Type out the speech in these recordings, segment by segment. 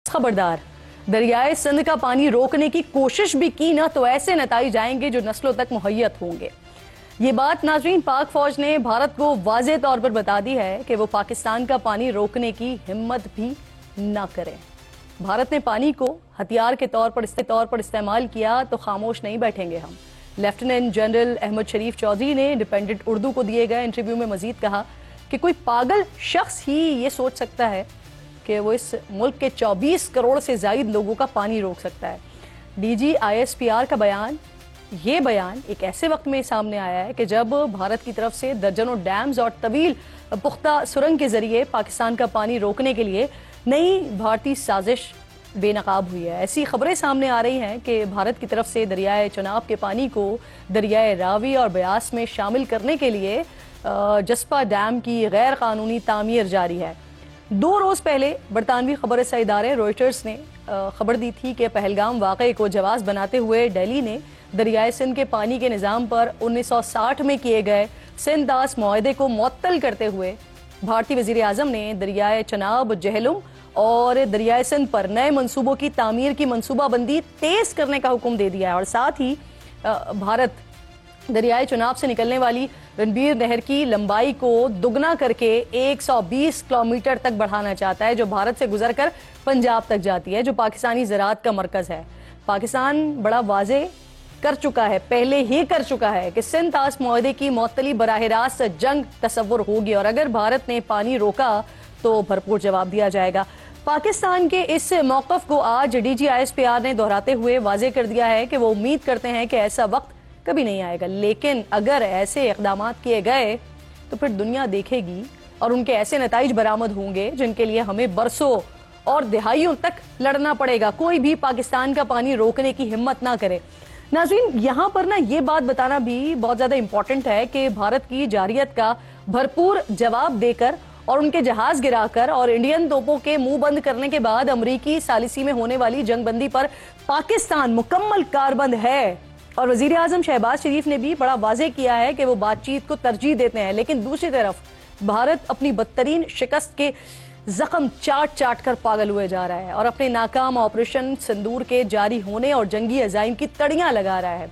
खबरदार, दरियाए सिंध का पानी रोकने की कोशिश भी की ना तो ऐसे नतीजे आएंगे जो नस्लों तक मुहैयत होंगे। ये बात नाज़रीन, पाक फौज ने भारत को वाज़ेह तौर पर बता दी है कि वो पाकिस्तान का पानी रोकने की हिम्मत भी ना करें। भारत ने पानी को हथियार के तौर पर इस्तेमाल किया तो खामोश नहीं बैठेंगे हम। लेफ्टिनेंट जनरल अहमद शरीफ चौधरी ने इंडिपेंडेंट उर्दू को दिए गए इंटरव्यू में मजीद कहा कि कोई पागल शख्स ही ये सोच सकता है कि वो इस मुल्क के 24 करोड़ से ज़ायद लोगों का पानी रोक सकता है। डीजी ISPR का ये बयान एक ऐसे वक्त में सामने आया है कि जब भारत की तरफ से दर्जनों डैम्स और तवील पुख्ता सुरंग के जरिए पाकिस्तान का पानी रोकने के लिए नई भारतीय साजिश बेनकाब हुई है। ऐसी खबरें सामने आ रही हैं कि भारत की तरफ से दरियाए चनाब के पानी को दरियाए रावी और ब्यास में शामिल करने के लिए जस्पा डैम की गैर कानूनी तामीर जारी है। 2 रोज पहले बरतानवी खबर रसाई इदारे रॉयटर्स ने खबर दी थी कि पहलगाम वाक़े को जवाब बनाते हुए दिल्ली ने दरियाए सिंध के पानी के निज़ाम पर 1960 में किए गए सिंध दास मुआहदे को मुअत्तल करते हुए भारतीय वज़ीर आज़म ने दरियाए चनाब, जहलुम और दरियाए सिंध पर नए मंसूबों की तामीर की मंसूबाबंदी तेज करने का हुक्म दे दिया है। और साथ ही भारत दरियाए चनाब से निकलने वाली रणबीर नहर की लंबाई को दुगना करके 120 किलोमीटर तक बढ़ाना चाहता है, जो भारत से गुजरकर पंजाब तक जाती है, जो पाकिस्तानी ज़राअत का मरकज़ है। पाकिस्तान बड़ा वाज़े कर चुका है, पहले ही कर चुका है कि सिंध दास मुआहदे की मुअत्तली बराह रास्त जंग तस्वुर होगी और अगर भारत ने पानी रोका तो भरपूर जवाब दिया जाएगा। पाकिस्तान के इस मौक़िफ़ को आज DG ISPR ने दोहराते हुए वाज़े कर दिया है कि वो उम्मीद करते हैं कि ऐसा वक्त कभी नहीं आएगा, लेकिन अगर ऐसे इक़दामात किए गए तो फिर दुनिया देखेगी और उनके ऐसे नताइज बरामद होंगे जिनके लिए हमें बरसों और दिहाइयों तक लड़ना पड़ेगा। कोई भी पाकिस्तान का पानी रोकने की हिम्मत ना करे। नाज़रीन, यहाँ पर ना ये बात बताना भी बहुत ज़्यादा इंपॉर्टेंट है कि भारत की जारियत का भरपूर जवाब देकर और उनके जहाज गिराकर और इंडियन तोपों के मुंह बंद करने के बाद अमरीकी सालिसी में होने वाली जंगबंदी पर पाकिस्तान मुकम्मल कारबंद है। और वजीर आजम शहबाज शरीफ ने भी बड़ा वाज़ेह किया है कि वो बातचीत को तरजीह देते हैं, लेकिन दूसरी तरफ भारत अपनी बदतरीन शिकस्त के जख्म चाट कर पागल हुए जा रहा है और अपने नाकाम ऑपरेशन सिंदूर के जारी होने और जंगी अज़ाइम की तड़ियां लगा रहा है।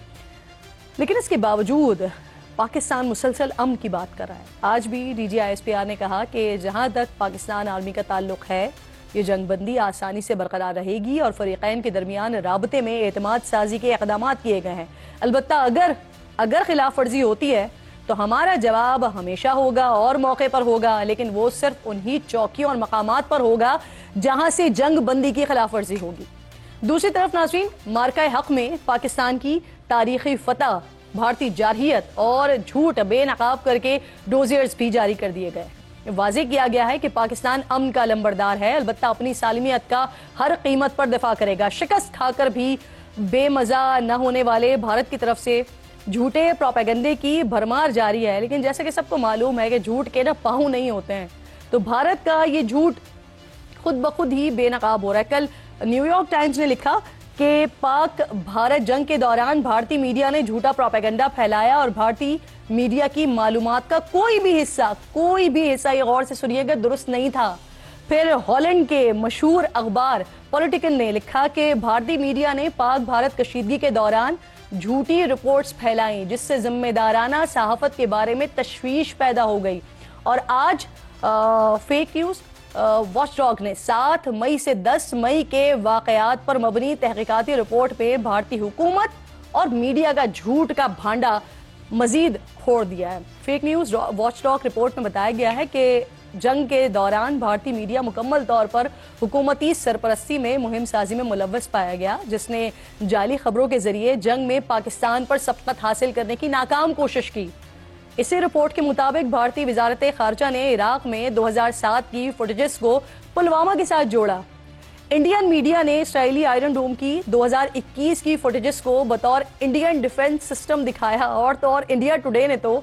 लेकिन इसके बावजूद पाकिस्तान मुसलसल अमन की बात कर रहा है। आज भी DG ISPR ने कहा कि जहां तक पाकिस्तान आर्मी का ताल्लुक है, ये जंगबंदी आसानी से बरकरार रहेगी और फरीक़ैन के दरमियान राबते में एतमाद साजी के इक़दामात किए गए हैं। अलबत्ता अगर खिलाफ वर्जी होती है तो हमारा जवाब हमेशा होगा और मौके पर होगा, लेकिन वो सिर्फ उन्हीं चौकियों और मकामात पर होगा जहां से जंग बंदी की खिलाफ वर्जी होगी। दूसरी तरफ नाज़रीन, मार्का हक में पाकिस्तान की तारीखी फतह, भारतीय जारहियत और झूठ बेनकाब करके डोजियर्स भी जारी कर दिए गए। वाज़ेह किया गया है कि पाकिस्तान अमन का लंबरदार है, अलबत्ता अपनी सालमियत का हर कीमत पर दिफा करेगा। शिकस्त खाकर भी बेमजा न होने वाले भारत की तरफ से झूठे प्रोपेगेंडे की भरमार जारी है, लेकिन जैसे कि सबको मालूम है कि झूठ के ना पाँव नहीं होते हैं, तो भारत का ये झूठ खुद ब खुद ही बेनकाब हो रहा है। कल न्यूयॉर्क टाइम्स ने लिखा कि पाक भारत जंग के दौरान भारतीय मीडिया ने झूठा प्रोपेगेंडा फैलाया और भारतीय मीडिया की मालूमात का कोई भी हिस्सा ये गौर से सुनिएगा दुरुस्त नहीं था। फिर हॉलैंड के मशहूर अखबार पॉलिटिकल ने लिखा कि भारतीय मीडिया ने पाक भारत कशीदगी के दौरान झूठी रिपोर्ट्स फैलाई जिससे जिम्मेदाराना सहाफत के बारे में तशवीश पैदा हो गई। और आज फेक न्यूज़ वॉचडॉग ने 7 मई से 10 मई के वाकयात पर मबनी तहकीकाती रिपोर्ट पे भारतीय हुकूमत और मीडिया का झूठ का भांडा मजीद खोड़ दिया है। फेक न्यूज़ वॉचडॉग रिपोर्ट में बताया गया है कि जंग के दौरान भारतीय मीडिया मुकम्मल तौर पर हुकूमती सरपरस्ती में मुहिम साजी में मुलव्वस पाया गया, जिसने जाली खबरों के जरिए जंग में पाकिस्तान पर सबकत हासिल करने की नाकाम कोशिश की। इसी रिपोर्ट के मुताबिक भारतीय वजारत खारजा ने इराक में 2007 की फुटेजेस को पुलवामा के साथ जोड़ा। इंडियन मीडिया ने इसराइली आयरन डोम की 2021 की फुटेजेस को बतौर इंडियन डिफेंस सिस्टम दिखाया और तो और इंडिया टुडे ने तो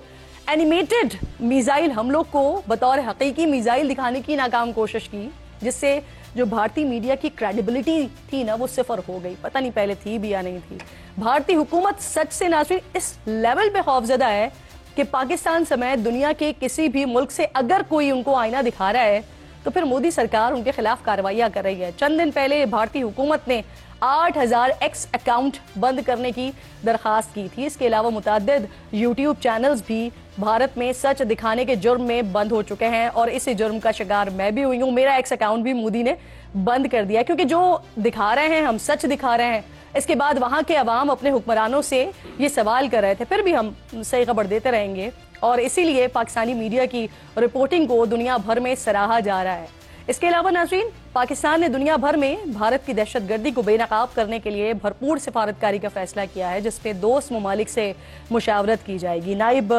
एनिमेटेड मिसाइल हमलों को बतौर हकीकी मिसाइल दिखाने की नाकाम कोशिश की, जिससे जो भारतीय मीडिया की क्रेडिबिलिटी थी ना वो सिफर हो गई। पता नहीं पहले थी भी या नहीं थी। भारतीय हुकूमत सच से नाज़रीन इस लेवल पे खौफजदा है कि पाकिस्तान समेत दुनिया के किसी भी मुल्क से अगर कोई उनको आईना दिखा रहा है تو پھر مودی سرکار ان کے خلاف کارروائیاں کر رہی ہے. چند دن پہلے بھارتی حکومت نے 8,000 ایکس اکاؤنٹ بند کرنے کی درخواست کی تھی. اس کے علاوہ متعدد یوٹیوب چینلز بھی بھارت میں سچ دکھانے کے جرم میں بند ہو چکے ہیں, اور اسی جرم کا شکار میں بھی ہوئی ہوں. میرا ایکس اکاؤنٹ بھی مودی نے بند کر دیا, کیونکہ جو دکھا رہے ہیں ہم سچ دکھا رہے ہیں. اس کے بعد وہاں کے عوام اپنے حکمرانوں سے یہ سوال کر رہے تھے, پھر بھی ہم صحیح خبر دیتے رہیں گے, اور اسی لیے پاکستانی میڈیا کی رپورٹنگ کو دنیا بھر میں سراہا جا رہا ہے. اس کے علاوہ ناظرین, پاکستان نے دنیا بھر میں بھارت کی دہشت گردی کو بے نقاب کرنے کے لیے بھرپور سفارتکاری کا فیصلہ کیا ہے, جس پہ دوست ممالک سے مشاورت کی جائے گی. نائب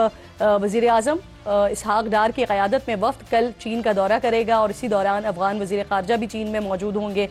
وزیر اعظم اسحاق ڈار کی قیادت میں وفد کل چین کا دورہ کرے گا, اور اسی دوران افغان وزیر خارجہ بھی چین میں موجود ہوں گے.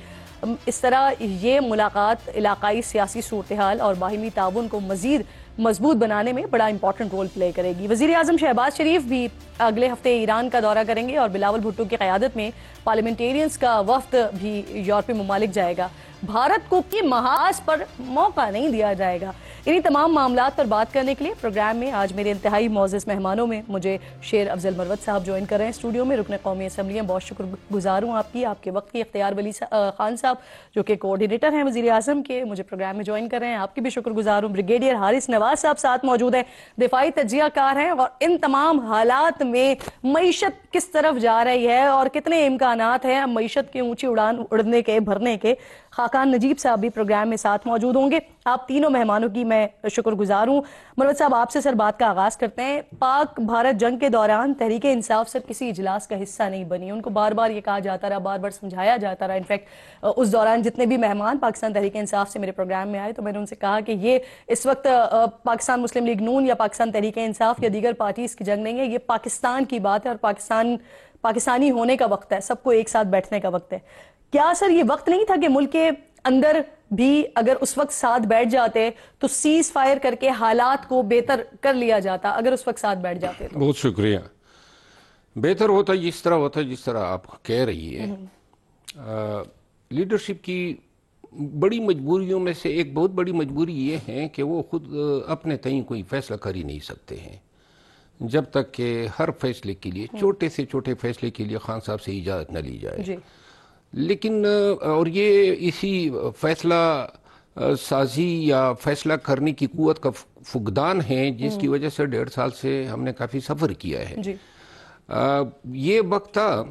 اس طرح یہ ملاقات علاقائی سیاسی صورتحال اور باہمی تعاون کو مزید مضبوط بنانے میں بڑا امپورٹنٹ رول پلے کرے گی. وزیر اعظم شہباز شریف بھی اگلے ہفتے ایران کا دورہ کریں گے, اور بلاول بھٹو کی قیادت میں پارلیمنٹیرینز کا وفد بھی یورپی ممالک جائے گا. بھارت کو کی محاذ پر موقع نہیں دیا جائے گا. انہی تمام معاملات پر بات کرنے کے لیے پروگرام میں آج میرے انتہائی معزز مہمانوں میں مجھے شیر افضل مروت صاحب جوائن کر رہے ہیں اسٹوڈیو میں, رکن قومی اسمبلی ہیں. بہت شکر گزار ہوں آپ کے وقت کی. اختیار ولی خان صاحب جو کہ کوآرڈینیٹر ہیں وزیر اعظم کے, مجھے پروگرام میں جوائن کر رہے ہیں, آپ کی بھی شکر گزار ہوں. بریگیڈیئر حارث نواز صاحب ساتھ موجود ہیں, دفاعی تجزیہ کار ہیں, اور ان تمام حالات میں معیشت کس طرف جا رہی ہے اور کتنے امکانات ہیں معیشت کے اونچی اڑان اڑنے کے بھرنے کے, خاقان نجیب صاحب بھی پروگرام میں ساتھ موجود ہوں گے. آپ تینوں مہمانوں کی میں شکر گزار ہوں. مروت صاحب, آپ سے سر بات کا آغاز کرتے ہیں. پاک بھارت جنگ کے دوران تحریک انصاف سر کسی اجلاس کا حصہ نہیں بنی, ان کو بار بار یہ کہا جاتا رہا, بار بار سمجھایا جاتا رہا. انفیکٹ اس دوران جتنے بھی مہمان پاکستان تحریک انصاف سے میرے پروگرام میں آئے تو میں نے ان سے کہا کہ یہ اس وقت پاکستان مسلم لیگ نون یا پاکستان تحریک انصاف یا دیگر پارٹیز کی جنگ نہیں ہے, یہ پاکستان کی بات ہے, اور پاکستانی ہونے کا وقت ہے, سب کو ایک ساتھ بیٹھنے کا وقت ہے. کیا سر یہ وقت نہیں تھا کہ ملک کے اندر بھی اگر اس وقت ساتھ بیٹھ جاتے تو سیز فائر کر کے حالات کو بہتر کر لیا جاتا, اگر اس وقت ساتھ بیٹھ جاتے تو؟ بہت شکریہ. بہتر ہوتا جس طرح آپ کہہ رہی ہے. لیڈرشپ کی بڑی مجبوریوں میں سے ایک بہت بڑی مجبوری یہ ہے کہ وہ خود اپنے تئیں کوئی فیصلہ کر ہی نہیں سکتے ہیں, جب تک کہ ہر فیصلے کے لیے, چھوٹے سے چھوٹے فیصلے کے لیے خان صاحب سے اجازت نہ لی جائے. جی. لیکن اور یہ اسی فیصلہ سازی یا فیصلہ کرنے کی قوت کا فقدان ہے جس کی وجہ سے 1.5 سال سے ہم نے کافی سفر کیا ہے. جی. یہ وقت تھا,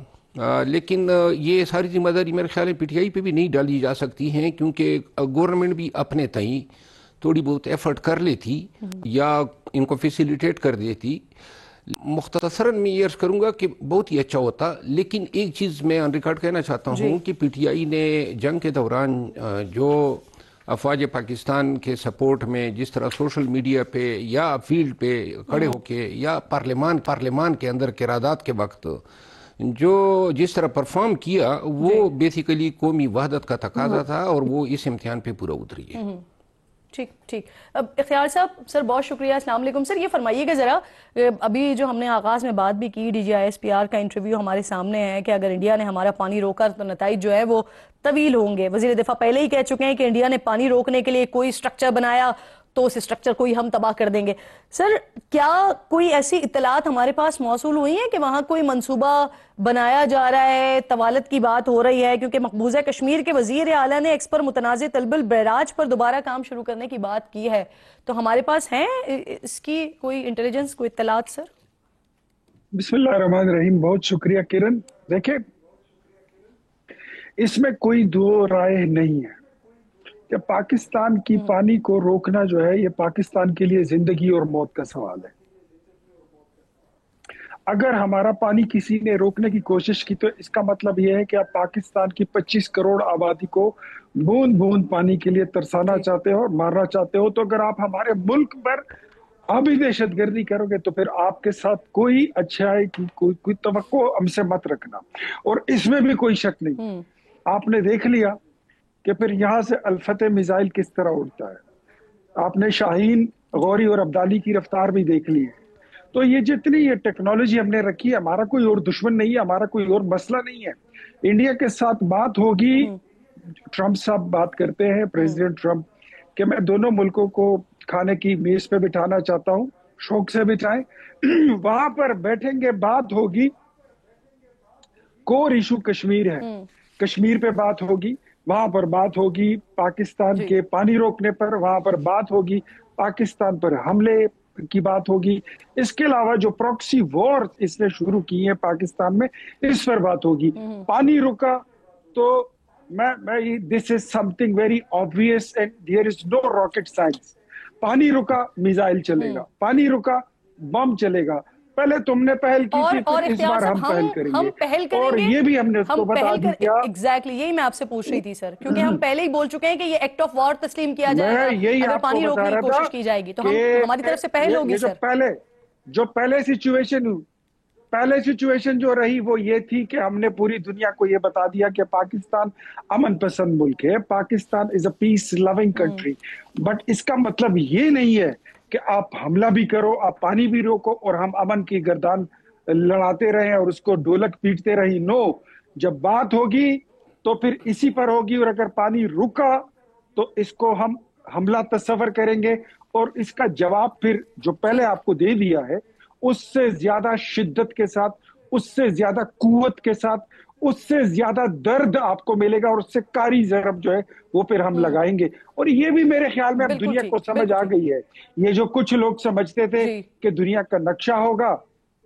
لیکن یہ ساری ذمہ داری میرے خیال میں پی ٹی آئی پہ بھی نہیں ڈالی جا سکتی ہیں, کیونکہ گورنمنٹ بھی اپنے تئیں تھوڑی بہت ایفرٹ کر لیتی یا ان کو فیسیلیٹیٹ کر دیتی. مختصراً میں یہ عرض کروں گا کہ بہت ہی اچھا ہوتا. لیکن ایک چیز میں آن ریکارڈ کہنا چاہتا ہوں کہ پی ٹی آئی نے جنگ کے دوران جو افواج پاکستان کے سپورٹ میں جس طرح سوشل میڈیا پہ یا فیلڈ پہ کھڑے ہو کے یا پارلیمان کے اندر قرارداد کے وقت جس طرح پرفارم کیا, وہ بیسیکلی قومی وحدت کا تقاضا تھا, اور وہ اس امتحان پہ پورا اتری ہے. ٹھیک. اب اختیار صاحب, سر بہت شکریہ. السلام علیکم. سر یہ فرمائیے گا ذرا, ابھی جو ہم نے آغاز میں بات بھی کی, DGISPR کا انٹرویو ہمارے سامنے ہے کہ اگر انڈیا نے ہمارا پانی روکا تو نتائج جو ہے وہ طویل ہوں گے. وزیر دفاع پہلے ہی کہہ چکے ہیں کہ انڈیا نے پانی روکنے کے لیے کوئی سٹرکچر بنایا تو اس سٹرکچر کو ہی ہم تباہ کر دیں گے. سر کیا کوئی ایسی اطلاعات ہمارے پاس موصول ہوئی ہیں کہ وہاں کوئی منصوبہ بنایا جا رہا ہے, طوالت کی بات ہو رہی ہے, کیونکہ مقبوضہ کشمیر کے وزیر اعلیٰ نے ایکس پر متنازع تلبل بیراج پر دوبارہ کام شروع کرنے کی بات کی ہے, تو ہمارے پاس ہیں اس کی کوئی انٹیلیجنس, کوئی اطلاعات سر؟ بسم اللہ الرحمن الرحیم. بہت شکریہ کرن. دیکھیں, اس میں کوئی دو رائے نہیں ہے کہ پاکستان کی پانی کو روکنا جو ہے یہ پاکستان کے لیے زندگی اور موت کا سوال ہے. اگر ہمارا پانی کسی نے روکنے کی کوشش کی تو اس کا مطلب یہ ہے کہ آپ پاکستان کی 25 کروڑ آبادی کو بوند بوند پانی کے لیے ترسانا چاہتے ہو اور مارنا چاہتے ہو. تو اگر آپ ہمارے ملک پر آبی دہشت گردی کرو گے تو پھر آپ کے ساتھ کوئی اچھائی کی کوئی توقع ہم سے مت رکھنا. اور اس میں بھی کوئی شک نہیں, آپ نے دیکھ لیا کہ پھر یہاں سے الفتح میزائل کس طرح اڑتا ہے. آپ نے شاہین, غوری اور عبدالی کی رفتار بھی دیکھ لی ہے. تو یہ جتنی یہ ٹیکنالوجی ہم نے رکھی ہے, ہمارا کوئی اور دشمن نہیں ہے, ہمارا کوئی اور مسئلہ نہیں ہے. انڈیا کے ساتھ بات ہوگی, ٹرمپ صاحب بات کرتے ہیں, پریزیڈنٹ ٹرمپ, کہ میں دونوں ملکوں کو کھانے کی میز پہ بٹھانا چاہتا ہوں, شوق سے بٹھائیں, وہاں پر بیٹھیں گے, بات ہوگی, कोर इशू कश्मीर है। कश्मीर पे बात होगी, वहां पर बात होगी पाकिस्तान के पानी रोकने पर, वहां पर बात होगी पाकिस्तान पर हमले की बात होगी। इसके अलावा जो प्रॉक्सी वॉर इसने शुरू की है पाकिस्तान में, इस पर बात होगी। पानी रुका तो मैं this is something very obvious and there is no rocket science. पानी रुका मिसाइल चलेगा, पानी रुका बम चलेगा। पहले तुमने पहल की थी, और इस बार हम पहल करेंगे। हम पहल करेंगे और ये भी हमने उसको बता दिया। एग्जैक्टली यही मैं आपसे पूछ रही थी सर, क्योंकि हम पहले ही बोल चुके हैं कि ये एक्ट ऑफ वॉर तस्लीम किया जाएगा अगर पानी रोकने की कोशिश की जाएगी, तो हम हमारी तरफ से पहल होगी सर। जो पहले सिचुएशन जो रही वो ये थी कि हमने पूरी दुनिया को ये बता दिया कि पाकिस्तान अमन पसंद मुल्क है, Pakistan is a peace loving country. But इसका मतलब ये नहीं है कि आप हमला भी करो, आप पानी भी रोको और हम अमन की गर्दान लड़ाते रहें और उसको ढोलक पीटते रही। नो, जब बात होगी तो फिर इसी पर होगी, और अगर पानी रुका तो इसको हम हमला तस्वर करेंगे और इसका जवाब फिर जो पहले आपको दे दिया है उससे ज्यादा शिद्दत के साथ, उससे ज्यादा कुव्वत के साथ, उससे ज्यादा दर्द आपको मिलेगा और उससे कारी जरब जो है वो फिर हम लगाएंगे। और ये भी मेरे ख्याल में अब दुनिया को समझ आ गई है। ये जो कुछ लोग समझते थे कि दुनिया का नक्शा होगा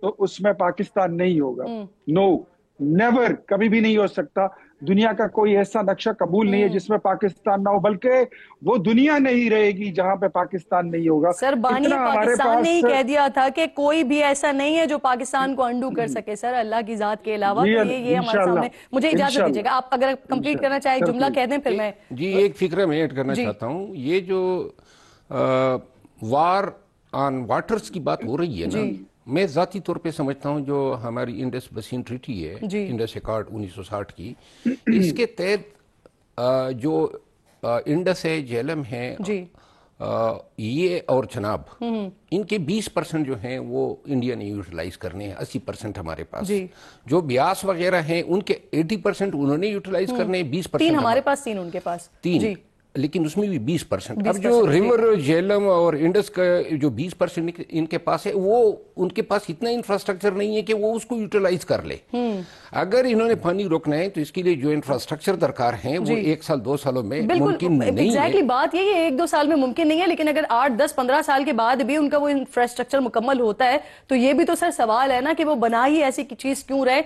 तो उसमें पाकिस्तान नहीं होगा, नो, नेवर, कभी भी नहीं हो सकता। दुनिया का कोई ऐसा नक्शा कबूल नहीं है जिसमें पाकिस्तान ना हो, बल्कि वो दुनिया नहीं रहेगी जहां पे पाकिस्तान नहीं होगा। सर बानी पाकिस्तान ने ही कह दिया था कि कोई भी ऐसा नहीं है जो पाकिस्तान को अंडू कर सके सर, अल्लाह की जात के अलावा। तो ये हमारे सामने। मुझे इजाजत दीजिएगा, आप अगर कंप्लीट करना चाहे जुमला कह दें फिर मैं जी एक फिक्र मैं ऐड करना चाहता हूँ। ये जो वार ऑन वाटर्स की बात हो रही है ना, मैं ज़ाती तौर पे समझता हूँ जो हमारी इंडस बेसिन ट्रीटी है, इंडस एकॉर्ड 1960 की, इसके तहत जो इंडस है, झेलम है, ये और चनाब, इनके 20% जो हैं वो इंडिया ने यूटिलाइज करने हैं, 80% हमारे पास। जो ब्यास वगैरह हैं उनके 80% उन्होंने यूटिलाइज करने हैं, 20% तीन हमारे पास, तीन उनके पास, तीन, लेकिन उसमें भी 20%। अब जो रिवर झेलम और इंडस का जो 20% इनके पास है, वो उनके पास इतना इंफ्रास्ट्रक्चर नहीं है कि वो उसको यूटिलाइज कर ले। अगर इन्होंने पानी रोकना है तो इसके लिए जो इंफ्रास्ट्रक्चर दरकार है वो 1 साल 2 सालों में मुमकिन नहीं है। एग्जैक्टली बात यही है, 1-2 साल में मुमकिन नहीं है, लेकिन अगर 8, 10, 15 साल के बाद भी उनका वो इंफ्रास्ट्रक्चर मुकम्मल होता है तो ये भी तो सर सवाल है ना कि वो बना ही ऐसी चीज क्यों रहे